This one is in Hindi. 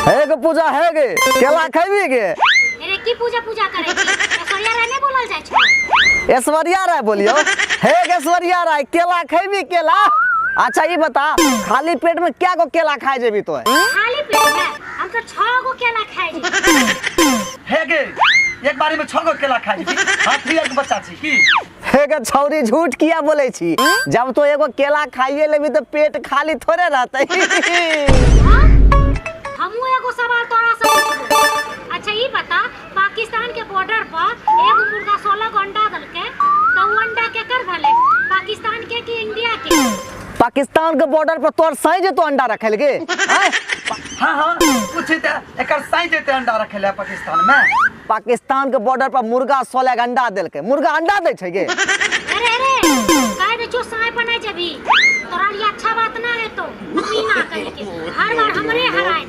है के पूजा है गे केला खैबी गे अरे की पूजा करे छी ऐश्वर्या राय ने बोलल जाय छै। ऐश्वर्या राय बोलियो हे गे ऐश्वर्या राय केला खैबी केला। अच्छा ये बता खाली पेट में क्या को केला खाए जेबी तो खाली पेट में हम तो 6 गो केला खाए छी। हे गे एक बारी में 6 गो केला खाए छी हाथी के बच्चा छी की। हे गे छौरी झूठ किया बोले छी जब तो एगो केला खाइए लेबी तो पेट खाली थोड़े रहते। हमू एगो सवाल तोरा से पूछबो। अच्छा ई बता पाकिस्तान के बॉर्डर पर एगो मुर्गा 16 गो अंडा दलके तो उ अंडा केकर भले पाकिस्तान के कि इंडिया के। पाकिस्तान के बॉर्डर पर तोर सही जे तो अंडा रखल गे हां पूछे त एकर साइज जेते अंडा रखेला पाकिस्तान में। पाकिस्तान के बॉर्डर पर मुर्गा 16 अंडा देलके मुर्गा अंडा दे छै गे। अरे काहे बच्चो साय बना जेबी तोरा लिए अच्छा बात ना है तो मम्मी ना कहे के हर बार हमरे हराए।